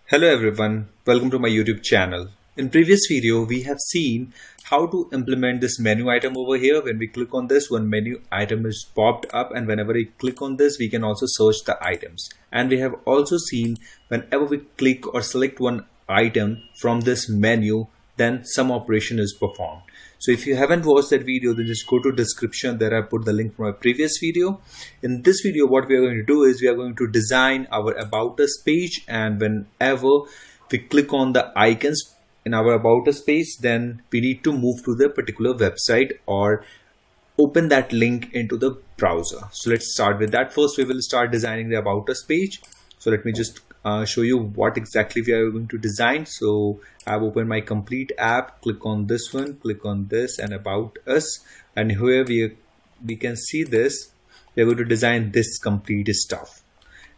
Hello everyone, welcome to my YouTube channel. In previous video, we have seen how to implement this menu item over here. When we click on this, one menu item is popped up, and whenever we click on this, we can also search the items. And we have also seen whenever we click or select one item from this menu, then some operation is performed. So if you haven't watched that video, then just go to description. There I put the link from my previous video. In this video, what we are going to do is we are going to design our About Us page, and whenever we click on the icons in our About Us page, then we need to move to the particular website or open that link into the browser. So let's start with that. First, we will start designing the About Us page. So let me just show you what exactly we are going to design. So I've opened my complete app, click on this one, click on this and About Us, and here we can see this. We are going to design this complete stuff,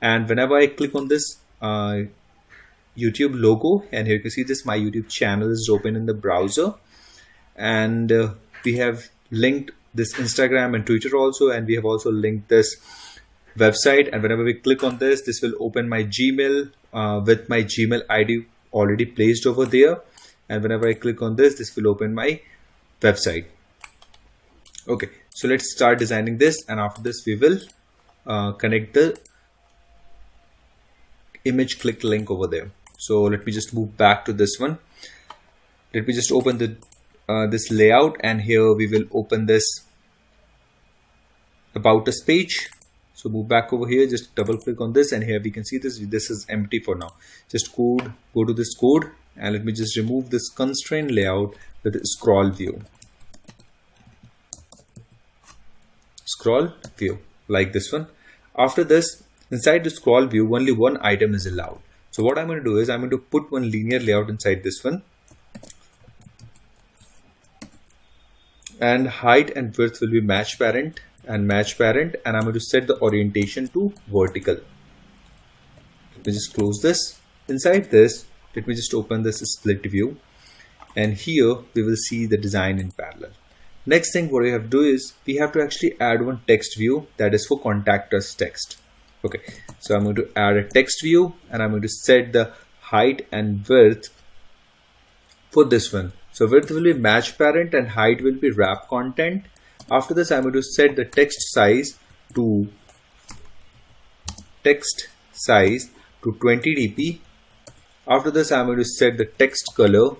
and whenever I click on this YouTube logo, and here you can see this, my YouTube channel is open in the browser, and we have linked this Instagram and Twitter also, and we have also linked this website. And whenever we click on this, this will open my Gmail with my Gmail ID already placed over there, and whenever I click on this, this will open my website. Okay, so let's start designing this, and after this we will connect the image click link over there. So let me just move back to this one. Let me just open the this layout, and here we will open this About Us page. So move back over here, just double click on this, and here we can see this is empty for now. Just go to this code, and let me just remove this constraint layout with the scroll view. Scroll view like this one. After this, inside the scroll view, only one item is allowed. So what I'm going to do is I'm going to put one linear layout inside this one, and height and width will be match parent and match parent, and I'm going to set the orientation to vertical. Let me just close this. Inside this, let me just open this split view, and here we will see the design in parallel. Next thing what we have to do is we have to actually add one text view, that is for contact us text. Okay, so I'm going to add a text view, and I'm going to set the height and width for this one. So width will be match parent and height will be wrap content. After this, I'm going to set the text size to 20 dp. After this, I'm going to set the text color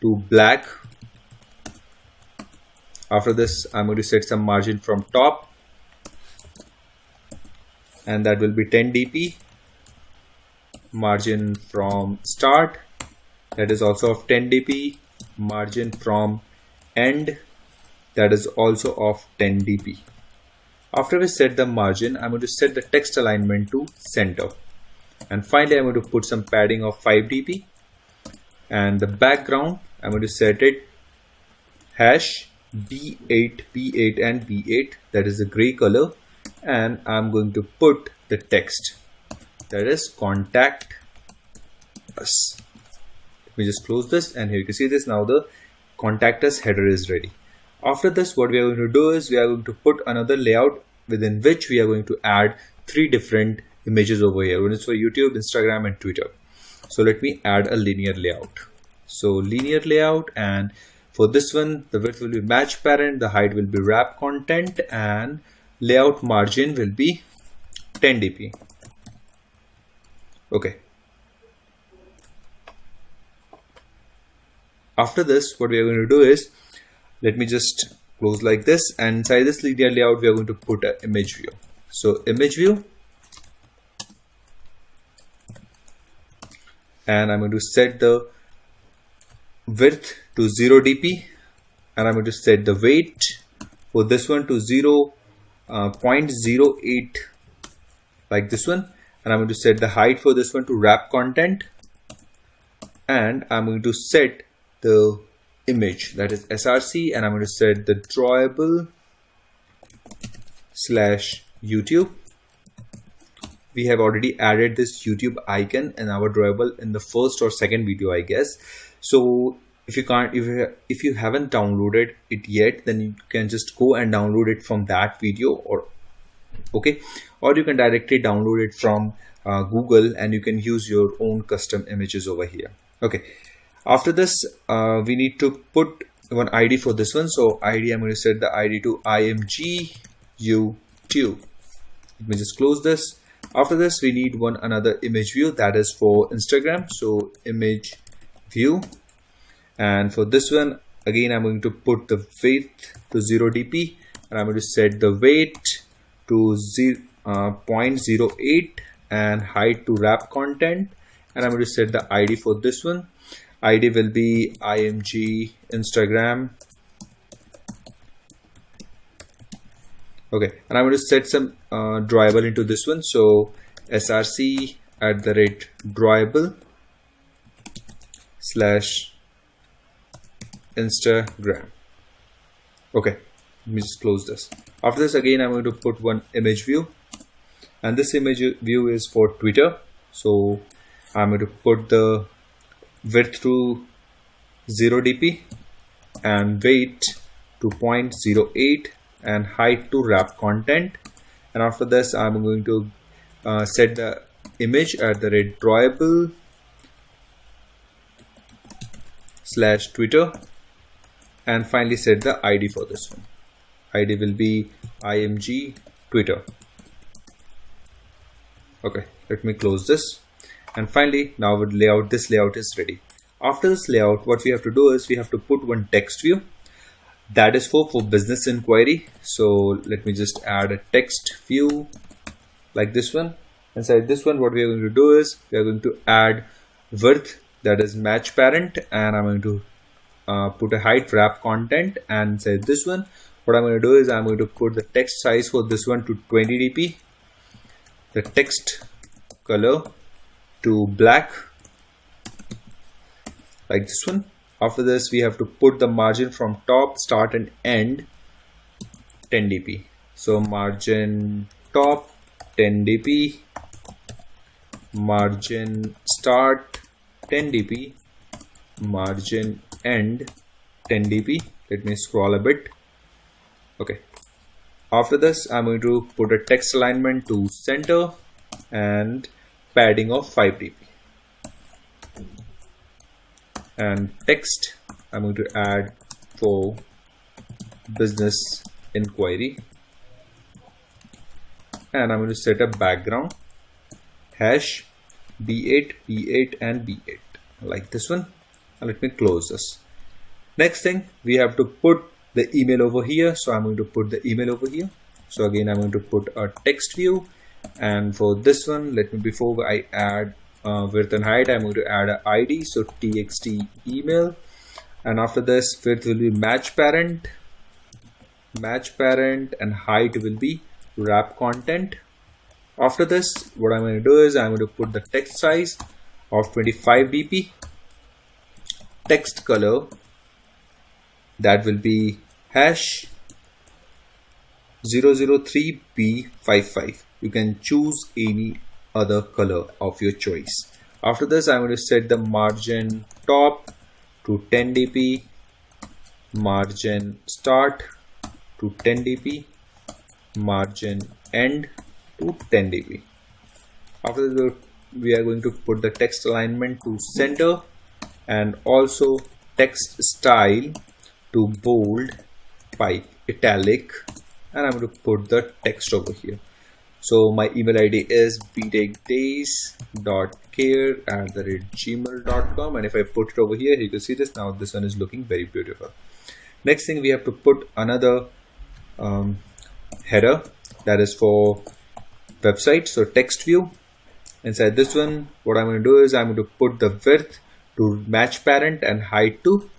to black. After this, I'm going to set some margin from top, and that will be 10 dp. Margin from start, that is also of 10 dp. Margin from end, that is also of 10 dp. After we set the margin, I'm going to set the text alignment to center, and finally I'm going to put some padding of 5 dp, and the background I'm going to set it hash b8 and b8, that is the gray color, and I'm going to put the text, that is contact us. Let me just close this, and here you can see this. Now the contact us header is ready. After this, what we are going to do is we are going to put another layout within which we are going to add 3 different images over here. One is for YouTube, Instagram and Twitter. So let me add a linear layout. So linear layout, and for this one the width will be match parent, the height will be wrap content, and layout margin will be 10 dp. Okay. After this, what we are going to do is, let me just close like this, and inside this linear layout we are going to put an image view. So image view, and I'm going to set the width to 0 dp, and I'm going to set the weight for this one to 0.08 like this one, and I'm going to set the height for this one to wrap content, and I'm going to set the image, that is src, and I'm going to set the drawable /YouTube. We have already added this YouTube icon in our drawable in the first or second video, I guess. So if you haven't downloaded it yet, then you can just go and download it from that video, or okay, or you can directly download it from Google, and you can use your own custom images over here. Okay, after this we need to put one ID for this one. So ID, I'm going to set the ID to img YouTube. Let me just close this. After this we need another image view, that is for Instagram. So image view, and for this one again I'm going to put the weight to 0 dp, and I'm going to set the weight to 0.08 and height to wrap content, and I'm going to set the ID for this one. ID will be img Instagram. Okay, and I'm going to set some drawable into this one. So src @drawable / Instagram. Okay, let me just close this. After this again I'm going to put one image view, and this image view is for Twitter. So I'm going to put the width to 0 dp and weight to 0.08 and height to wrap content, and after this I'm going to set the image @drawable / Twitter, and finally set the ID for this one. ID will be img Twitter. Okay, let me close this, and finally now with layout, this layout is ready. After this layout, what we have to do is we have to put one text view, that is for business inquiry. So let me just add a text view like this one. Inside this one what we are going to do is we are going to add width, that is match parent, and I'm going to put a height wrap content, and inside this one what I'm going to do is I'm going to put the text size for this one to 20 dp, the text color to black like this one. After this we have to put the margin from top, start and end 10 dp. So margin top 10 dp, margin start 10 dp, margin end 10 dp. Let me scroll a bit. Okay, after this I'm going to put a text alignment to center and padding of 5 dp, and text I'm going to add for business inquiry, and I'm going to set a background hash b8 b8 and b8 like this one, and let me close this. Next thing, we have to put the email over here. So I'm going to put the email over here. So again I'm going to put a text view, and for this one let me, before I add width and height, I'm going to add an ID, so txt email, and after this width will be match parent, and height will be wrap content. After this what I'm going to do is I'm going to put the text size of 25 dp, text color that will be hash 003b55. You can choose any other color of your choice. After this I'm going to set the margin top to 10 dp, margin start to 10 dp, margin end to 10 dp. After this we are going to put the text alignment to center, and also text style to bold, pipe, italic, and I'm going to put the text over here. So my email ID is btechdays.pay@gmail.com, and if I put it over here you can see this. Now this one is looking very beautiful. Next thing, we have to put another header, that is for website. So text view. Inside this one what I'm going to do is I'm going to put the width to match parent and height to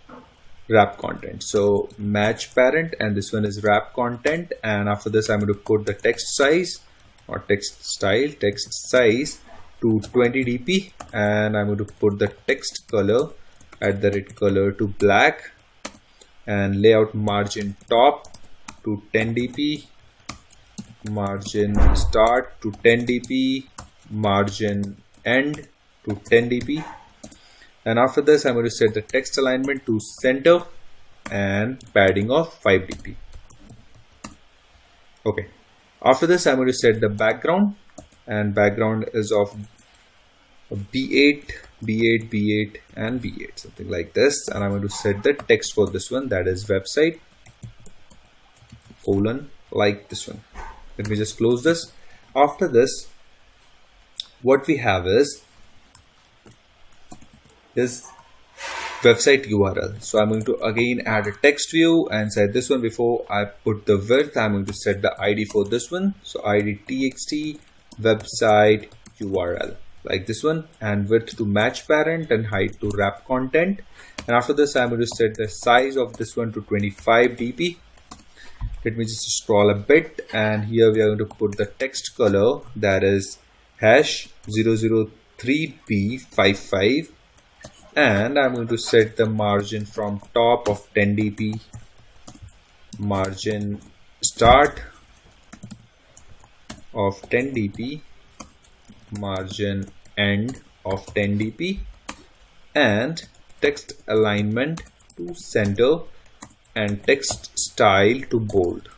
wrap content. So match parent, and this one is wrap content, and after this I'm going to put the text size or text style, text size to 20 dp, and I'm going to put the text color color to black, and layout margin top to 10 dp, margin start to 10 dp, margin end to 10 dp, and after this I'm going to set the text alignment to center and padding of 5 dp. Okay, after this I'm going to set the background and background is of B8, B8, B8 and B8, something like this. And I'm going to set the text for this one, that is website colon like this one. Let me just close this. After this, what we have is website URL. So I'm going to again add a text view and set this one. Before I put the width, I'm going to set the ID for this one. So ID txt website URL like this one, and width to match parent and height to wrap content. And after this, I'm going to set the size of this one to 25 dp. Let me just scroll a bit, and here we are going to put the text color, that is hash 003b55, and I'm going to set the margin from top of 10 dp, margin start of 10 dp, margin end of 10 dp, and text alignment to center and text style to bold,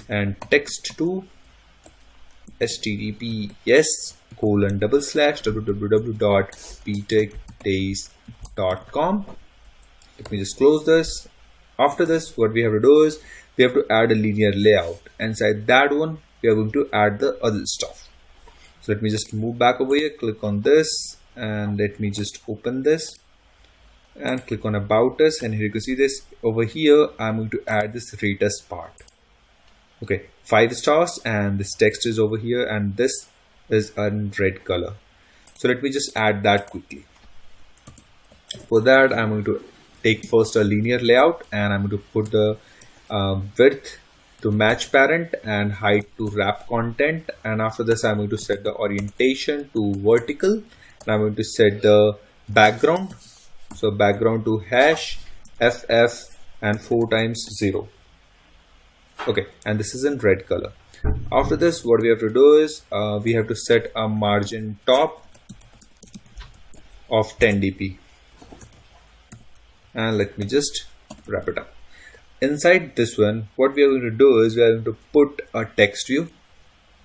and text to https://www.btechdays.pay. Let me just close this. After this, what we have to do is we have to add a linear layout. Inside that one, we are going to add the other stuff. So let me just move back over here, click on this, and let me just open this and click on about us. And here you can see this over here. I'm going to add this rate us part. Okay, 5 stars, and this text is over here, and this is in red color. So let me just add that quickly. For that, I'm going to take first a linear layout, and I'm going to put the width to match parent and height to wrap content. And after this, I'm going to set the orientation to vertical, and I'm going to set the background. So background to hash ff and 4 times 0. Okay, and this is in red color. After this, what we have to do is we have to set a margin top of 10 dp, and let me just wrap it up. Inside this one, what we are going to do is we are going to put a text view.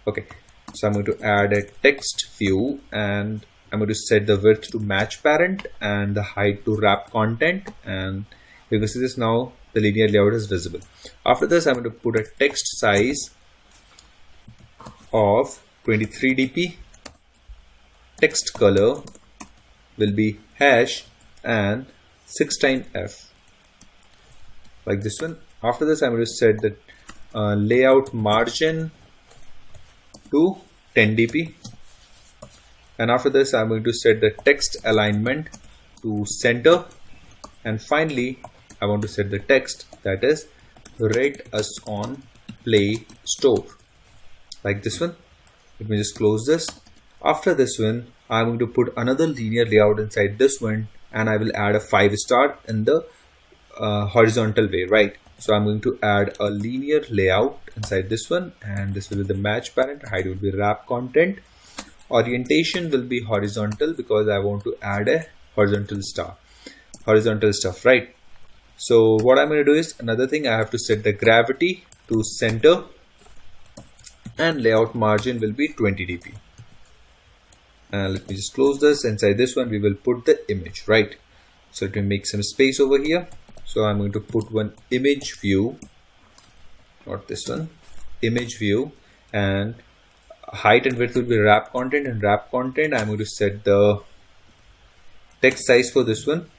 Okay, so I'm going to add a text view, and I'm going to set the width to match parent and the height to wrap content, and you can see this now. The linear layout is visible. After this, I'm going to put a text size of 23 dp. Text color will be hash and 6 times f, like this one. After this, I'm going to set the layout margin to 10 dp. And after this, I'm going to set the text alignment to center. And finally, I want to set the text, that is rate us on Play Store, like this one. Let me just close this. After this one, I'm going to put another linear layout inside this one, and I will add a 5-star in the horizontal way, right? So I'm going to add a linear layout inside this one, and this will be the match parent, height will be wrap content, orientation will be horizontal because I want to add a horizontal stuff, right? So what I'm going to do is another thing, I have to set the gravity to center, and layout margin will be 20 dp. Let me just close this. Inside this one, we will put the image, right? So let me make some space over here. So I'm going to put one image view, not this one, image view, and height and width will be wrap content, and wrap content I'm going to set the text size for this one.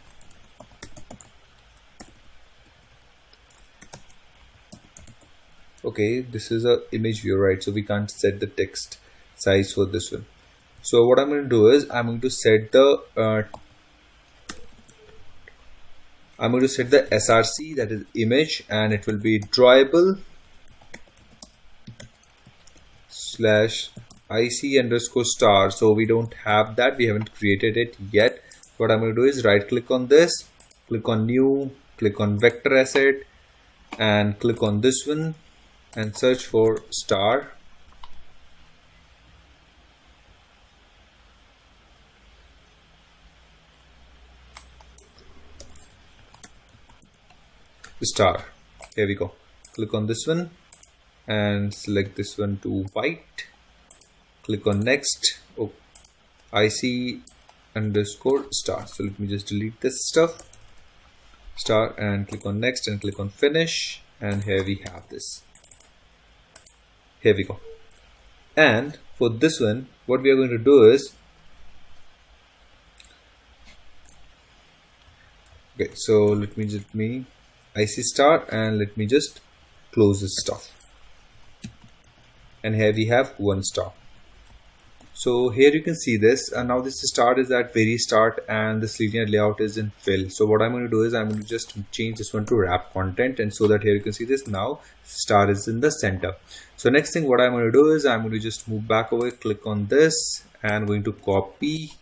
Okay, this is a image view, right? So we can't set the text size for this one. So what I'm going to do is I'm going to set the src, that is image, and it will be drawable /ic_star. So we don't have that, we haven't created it yet. What I'm going to do is right click on this, click on new, click on vector asset, and click on this one and search for star. Star. Here we go. Click on this one and select this one to white, click on next. Oh, IC underscore star. So let me just delete this stuff. Star, and click on next and click on finish, and here we have this. Here we go. And for this one, what we are going to do is, okay, so let me IC star, and let me just close this stuff, and here we have one star. So here you can see this, and now this start is at very start, and this linear layout is in fill. So what I'm going to do is I'm going to just change this one to wrap content, and so that here you can see this now star is in the center. So next thing what I'm going to do is I'm going to just move back over, click on this, and I'm going to copy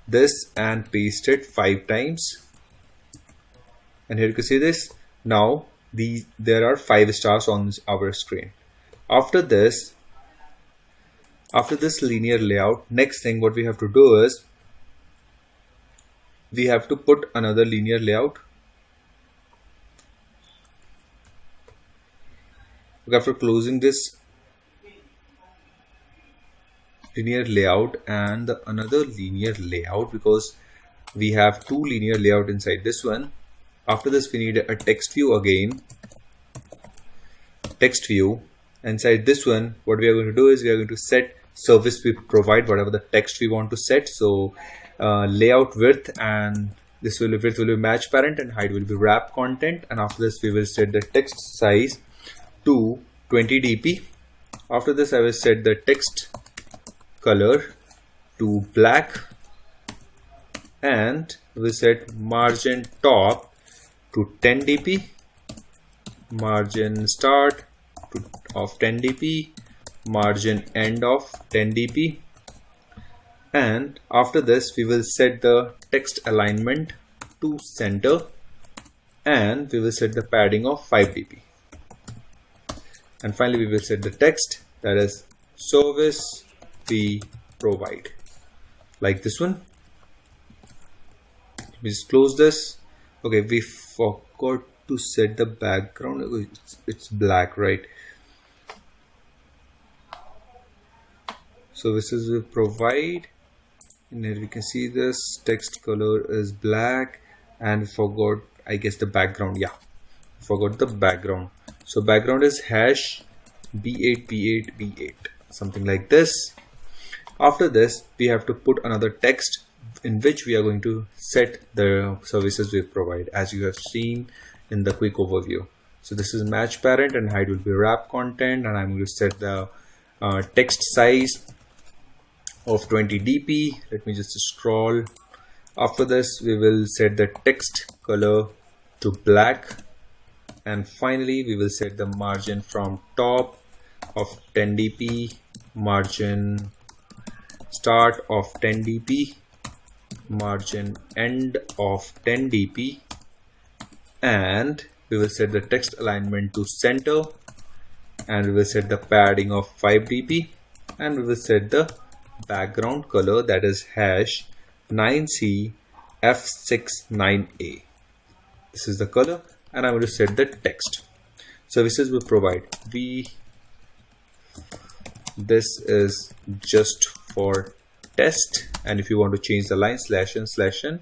this and paste it 5 times. And here you can see this. Now there are 5 stars on our screen. After this linear layout, next thing what we have to do is we have to put another linear layout. After closing this linear layout and another linear layout, because we have 2 linear layout inside this one. After this we need a text view again. Text view. Inside this one, what we are going to do is we are going to set service we provide, whatever the text we want to set. So layout width, and this width will be match parent and height will be wrap content. And after this we will set the text size to 20 dp. After this I will set the text color to black, and we will set margin top to 10 dp, margin start of 10 dp, margin end of 10 dp. And after this we will set the text alignment to center, and we will set the padding of 5 dp. And finally we will set the text, that is service we provide, like this one. We just close this. Okay, we forgot to set the background. It's black, right? So this is we provide, and here we can see this text color is black, and forgot, I guess, the background. Yeah, forgot the background. So background is hash b8 b8 b8, something like this. After this we have to put another text in which we are going to set the services we provide, as you have seen in the quick overview. So this is match parent, and height will be wrap content, and I'm going to set the text size of 20 dp. Let me just scroll. After this we will set the text color to black, and finally we will set the margin from top of 10 dp, margin start of 10 dp, margin end of 10 dp, and we will set the text alignment to center, and we will set the padding of 5 dp, and we will set the background color, that is hash 9c f69a. This is the color, and I'm going to set the text. Services we provide. This is just for test, and if you want to change the line /n/n,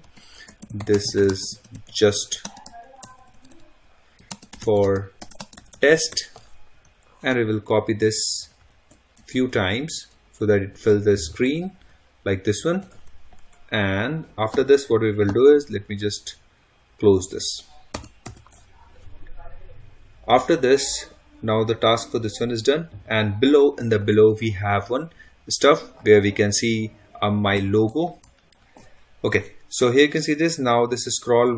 this is just for test, and we will copy this few times so that it fills the screen like this one. And after this what we will do is, let me just close this. After this, now the task for this one is done, and below, in the below we have one stuff where we can see my logo. Okay, so here you can see this. Now this scroll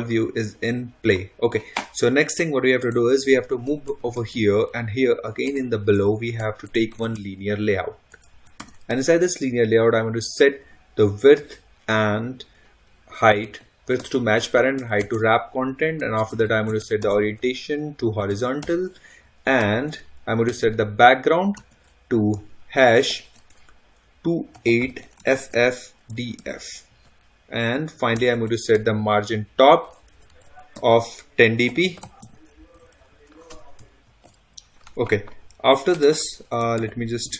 view is in play. Okay, so next thing what we have to do is we have to move over here, and here again in the below we have to take one linear layout, and inside this linear layout I'm going to set the width and height, width to match parent and height to wrap content, and after that I'm going to set the orientation to horizontal, and I'm going to set the background to hash 28ffdf. And finally I'm going to set the margin top of 10 dp, Okay, after this, let me just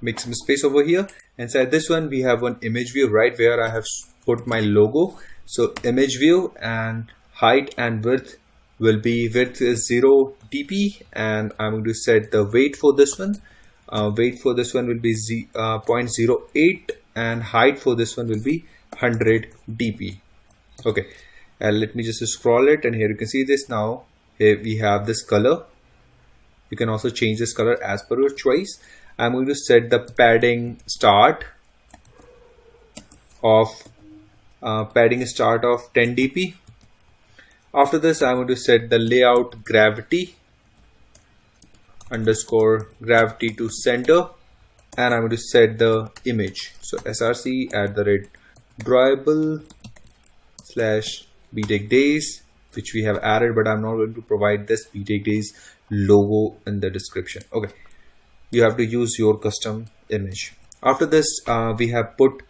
make some space over here. Inside this one, we have one image view right where I have put my logo. So image view, and height and width will be, width is 0 dp, and I'm going to set the weight for this one. Weight for this one will be 0.08, and height for this one will be 100 dp. Okay, and let me just scroll it, and here you can see this. Now here we have this color. You can also change this color as per your choice. I'm going to set the padding start of 10 dp. After this, I'm going to set the layout gravity underscore gravity to center, and I'm going to set the image. So src @drawable / btechdays, which we have added, but I'm not going to provide this btechdays logo in the description. Okay, you have to use your custom image. After this, we have put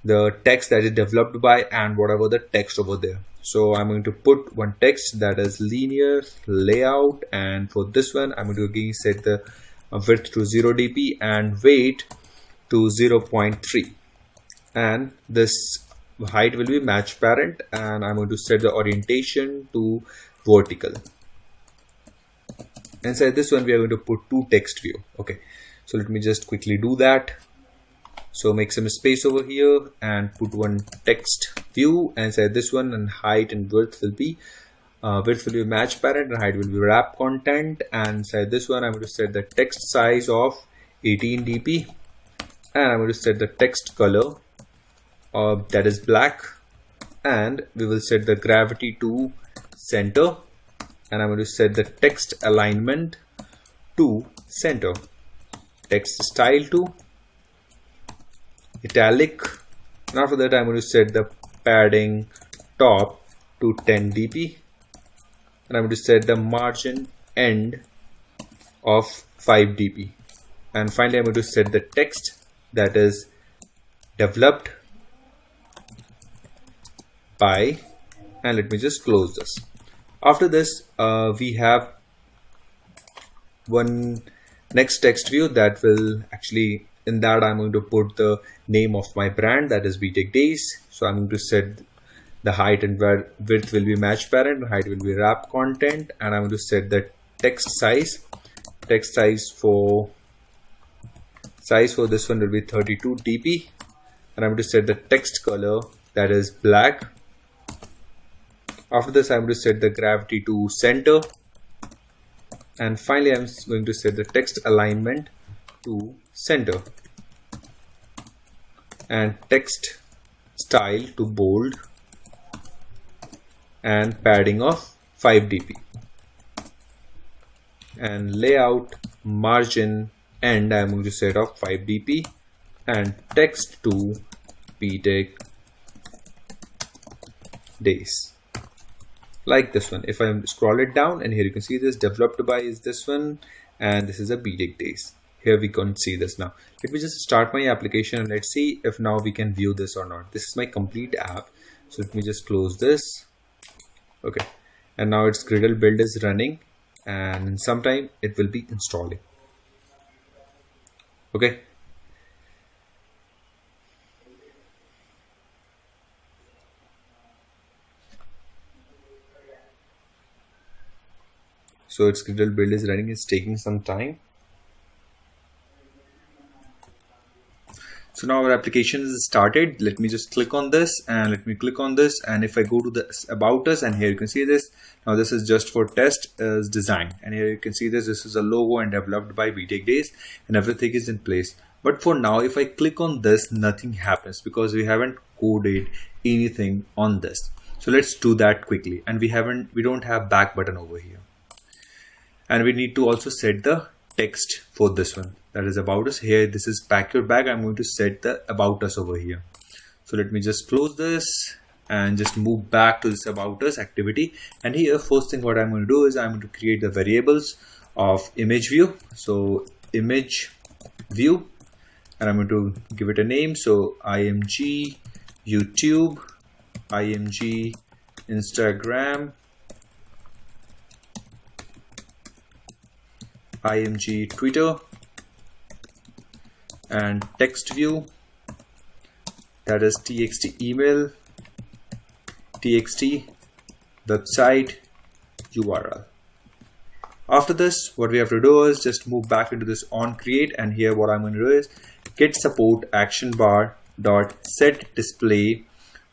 the text that is developed by and whatever the text over there. So I'm going to put one text that is linear layout, and for this one I'm going to again set the width to 0 dp and weight to 0.3, and this height will be match parent, and I'm going to set the orientation to vertical. Inside this one, we are going to put two text view. Okay, so let me just quickly do that. So make some space over here and put one text view inside this one, and height and width will be match parent, and height will be wrap content. And inside this one, I'm going to set the text size of 18 dp, and I'm going to set the text color that is black, and we will set the gravity to center, and I'm going to set the text alignment to center, text style to italic, and after that I'm going to set the padding top to 10 dp, and I'm going to set the margin end of 5 dp, and finally I'm going to set the text that is developed by, and let me just close this. After this, we have one next text view that will actually, in that I'm going to put the name of my brand, that is btechdays. So I'm going to set the height and width will be match parent, height will be wrap content, and I'm going to set the text size. Text size for this one will be 32 dp, and I'm going to set the text color that is black. After this, I'm going to set the gravity to center, and finally I'm going to set the text alignment to center, and text style to bold, and padding of 5 dp, and layout margin end I'm going to set of 5 dp, and text to btechdays, like this one. If I scroll it down, and here you can see this developed by is this one, and this is a btechdays. Here we can see this. Now let me just start my application, and let's see if now we can view this or not. This is my complete app, so let me just close this. Okay, and now its Gradle build is running, and in some time it will be installing. Okay, so its Gradle build is running. It's taking some time. So now our application is started. Let me just click on this, and let me click on this, and if I go to the about us, and here you can see this. Now this is just for test as design, and here you can see this. This is a logo and developed by btechdays, and everything is in place. But for now, if I click on this, nothing happens because we haven't coded anything on this. So let's do that quickly. And we don't have back button over here, and we need to also set the text for this one, that is about us. Here this is pack your bag. I'm going to set the about us over here. So let me just close this and just move back to this about us activity. And here first thing what I'm going to do is I'm going to create the variables of image view. So image view, and I'm going to give it a name. So img YouTube, img Instagram, img Twitter, and text view, that is txt email, txt website URL. After this, what we have to do is just move back into this on create, and here what I'm going to do is get support action bar dot set display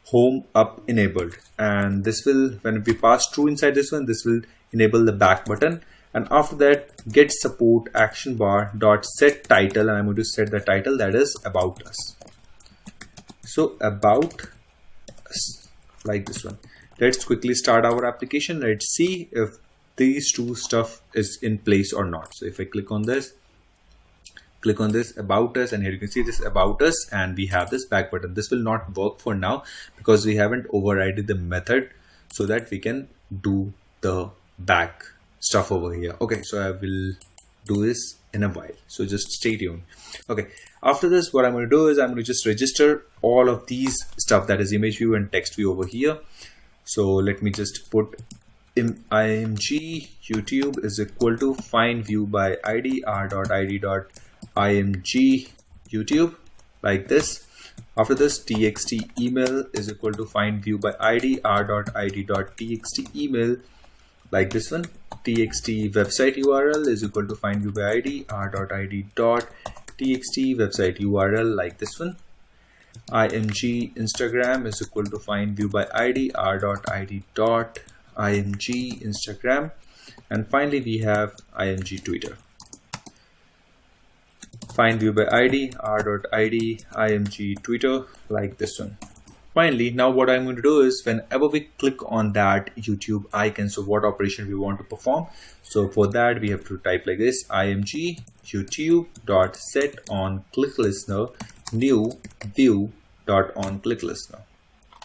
home up enabled, and this will, when we pass true inside this one, this will enable the back button. And after that, get support action bar dot set title, and I'm going to set the title, that is about us. So about us, like this one. Let's quickly start our application. Let's see if these two stuff is in place or not. So if I click on this about us, and here you can see this about us, and we have this back button. This will not work for now because we haven't overridden the method so that we can do the back stuff over here. Okay, so I will do this in a while, so just stay tuned. Okay, after this, what I'm going to do is I'm going to just register all of these stuff, that is image view and text view over here. So let me just put img YouTube is equal to find view by id r.id.img YouTube, like this. After this, txt email is equal to find view by id r.id.txt email, like this one. Txt website URL is equal to find view by id r.id.txt website URL, like this one. img Instagram is equal to find view by id r.id.img Instagram, and finally we have img Twitter, find view by id r.id img Twitter, like this one. Finally, now what I'm going to do is whenever we click on that YouTube icon, so what operation we want to perform. So for that, we have to type like this: img YouTube dot set on click listener new view dot on click listener,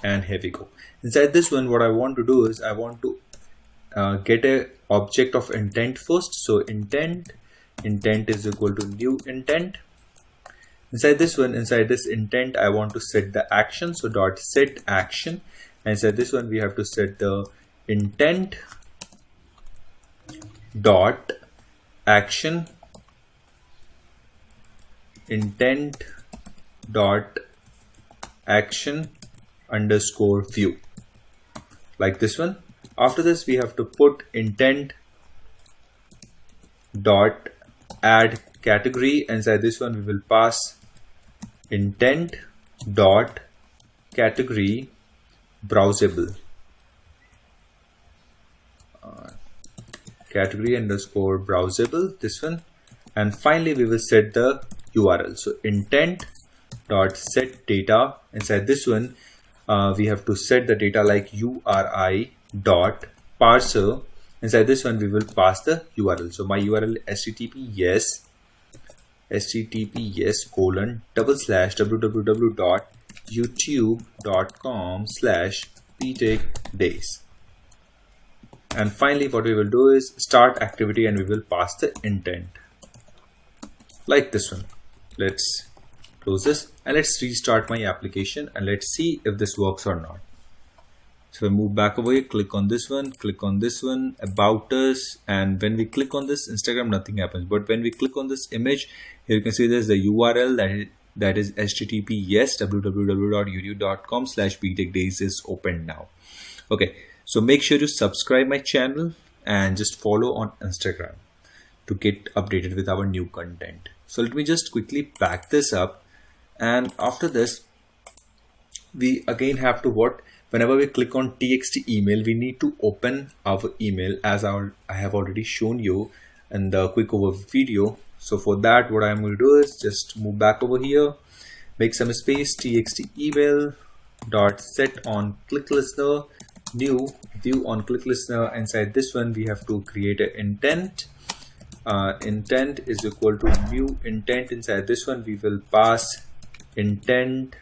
and here we go. Inside this one, what I want to do is I want to get a object of intent first. So intent is equal to new intent. Inside this one, inside this intent, I want to set the action, so dot set action. And inside this one, we have to set the intent dot action, intent dot action underscore view, like this one. After this, we have to put intent dot add category. Inside this one, we will pass intent dot category browsable, category underscore browsable, this one. And finally, we will set the URL. So intent dot set data. Inside this one, we have to set the data like URI dot parser. Inside this one, we will pass the URL. So my URL https://www.youtube.com/btechdays. And finally, what we will do is start activity, and we will pass the intent, like this one. Let's close this and let's restart my application, and let's see if this works or not. So we move back over here, click on this one, about us, and when we click on this Instagram, nothing happens. But when we click on this image, here you can see there's the URL that is https www.youtube.com/btechdays is open now. Okay, so make sure to subscribe my channel and just follow on Instagram to get updated with our new content. So let me just quickly back this up, and after this, we again have to whenever we click on txt email, we need to open our email as I have already shown you in the quick overview video. So for that, what I'm going to do is just move back over here, make some space, txt email dot set on click listener new view on click listener. Inside this one, we have to create an intent. Intent is equal to new intent. Inside this one, we will pass intent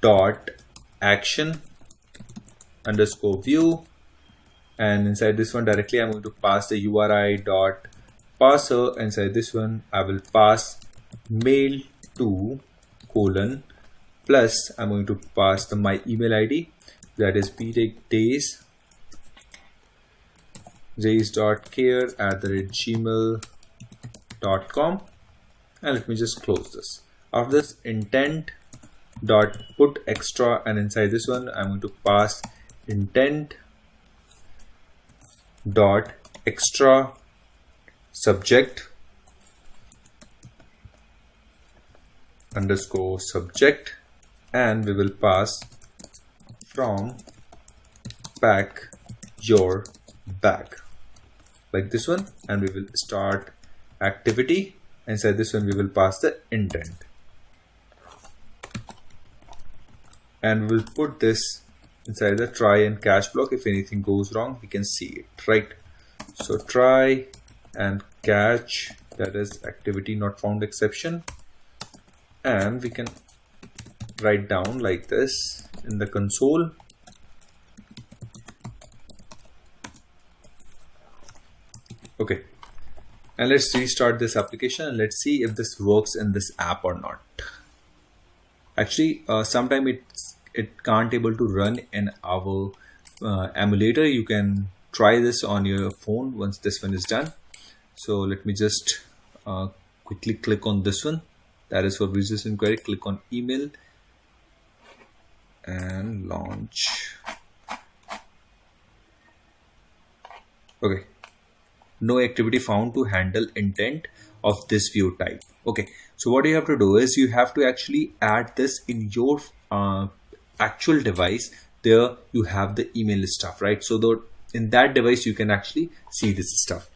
dot action underscore view, and inside this one directly I'm going to pass the URI dot parser. Inside this one, I will pass mail to colon plus I'm going to pass my email ID, that is btechdays jace.care@gmail.com, and let me just close this. After this, intent dot put extra, and inside this one I'm going to pass intent dot extra subject underscore subject, and we will pass from pack your bag like this one, and we will start activity. Inside this one we will pass the intent, and we'll put this inside the try and catch block. If anything goes wrong, we can see it, right? So try and catch, that is activity not found exception, and we can write down like this in the console. Okay, and let's restart this application and let's see if this works in this app or not. Actually, sometime it can't able to run in our emulator. You can try this on your phone once this one is done. So let me just quickly click on this one, that is for business inquiry. Click on email and launch. Okay, no activity found to handle intent of this view type. Okay, so what you have to do is you have to actually add this in your actual device. There you have the email stuff, right? So that in that device you can actually see this stuff.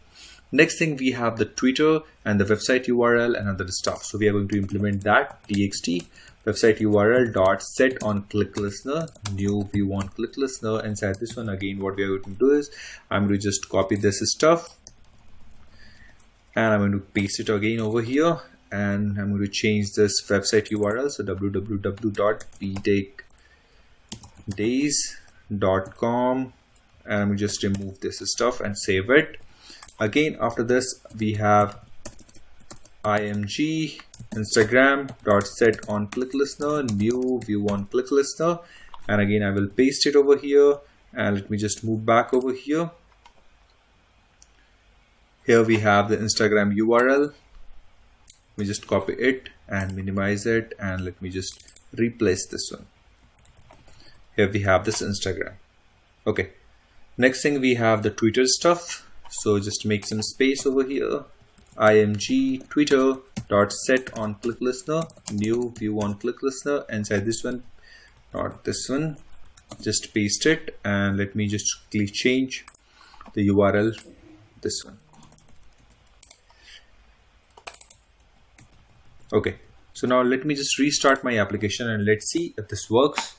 Next thing, we have the Twitter and the website URL and other stuff. So we are going to implement that. txt website URL dot set on click listener, new view on click listener. Inside this one, again, what we are going to do is I'm going to just copy this stuff and I'm going to paste it again over here, and I'm going to change this website URL. So www.btechdays.pay, and I'm going to just remove this stuff and save it. Again, after this, we have img Instagram dot set on click listener, new view on click listener, and again I will paste it over here, and let me just move back over here. Here we have the Instagram URL. We just copy it and minimize it, and let me just replace this one. Here we have this Instagram. Okay, next thing, we have the Twitter stuff. So just make some space over here. img Twitter dot set on click listener, new view on click listener. Inside this one, not this one, just paste it, and let me just quickly change the URL, this one. Okay, so now let me just restart my application and let's see if this works.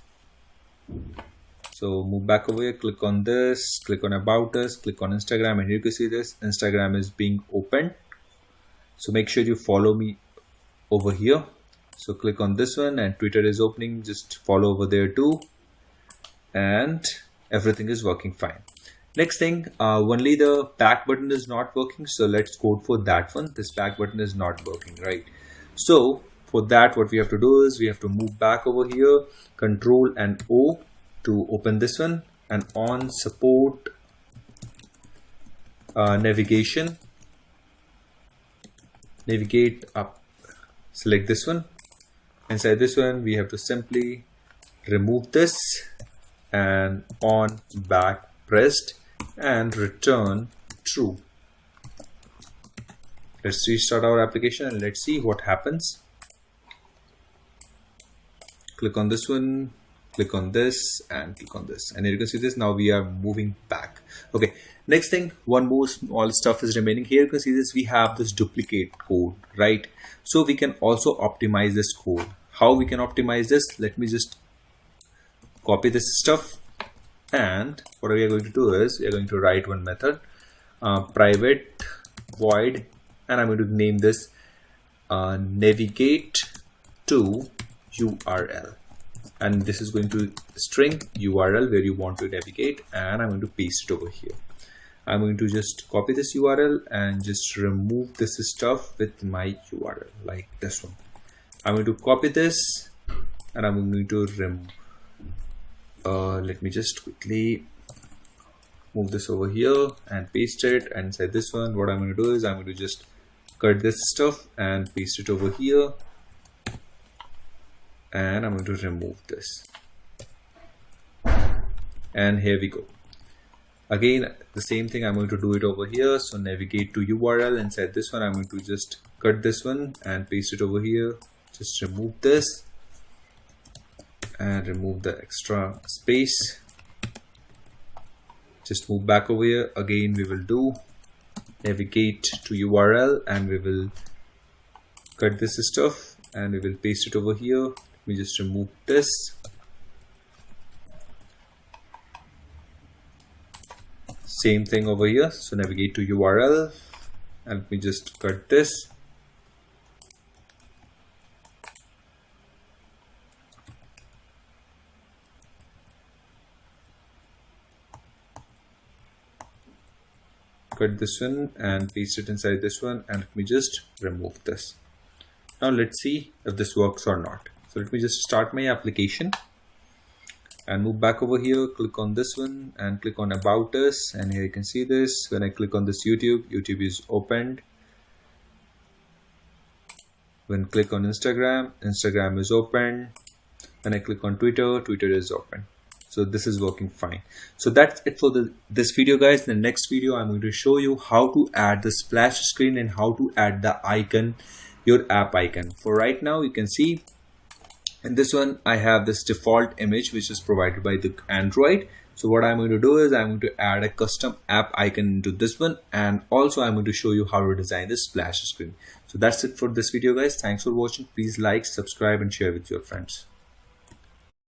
So move back over here, click on this, click on about us, click on Instagram, and you can see this Instagram is being opened. So make sure you follow me over here. So click on this one, and Twitter is opening, just follow over there too, and everything is working fine. Next thing, only the back button is not working, so let's code for that one. This back button is not working, right? So for that, what we have to do is we have to move back over here, Control and O to open this one, and on support navigation, navigate up, select this one. Inside this one, we have to simply remove this and on back pressed and return true. Let's restart our application and let's see what happens. Click on this one, click on this, and click on this, and you can see this. Now we are moving back. Okay, next thing, one more small stuff is remaining. Here you can see this, we have this duplicate code, right? So we can also optimize this code. How we can optimize this? Let me just copy this stuff, and what we are going to do is we are going to write one method, private void, and I'm going to name this navigate to URL, and this is going to string URL where you want to navigate, and I'm going to paste it over here. I'm going to just copy this URL and just remove this stuff with my URL like this one. I'm going to copy this and I'm going to remove. Let me just quickly move this over here and paste it, and inside this one what I'm going to do is I'm going to just cut this stuff and paste it over here, and I'm going to remove this, and here we go. Again, the same thing, I'm going to do it over here. So navigate to URL, inside this one I'm going to just cut this one and paste it over here. Just remove this and remove the extra space. Just move back over here. Again, we will do navigate to URL and we will cut this stuff and we will paste it over here. Let me just remove this. Same thing over here. So navigate to URL and let me just cut this. Cut this one and paste it inside this one, and let me just remove this. Now let's see if this works or not. So let me just start my application and move back over here, click on this one and click on About Us, and here you can see this. When I click on this YouTube is opened. When I click on Instagram is open. When I click on Twitter is open. So this is working fine. So that's it for this video, guys. In the next video I'm going to show you how to add the splash screen and how to add the icon, your app icon. For right now, you can see in this one I have this default image which is provided by the Android. So what I'm going to do is I'm going to add a custom app icon into this one, and also I'm going to show you how to design this splash screen. So that's it for this video, guys. Thanks for watching. Please like, subscribe and share with your friends.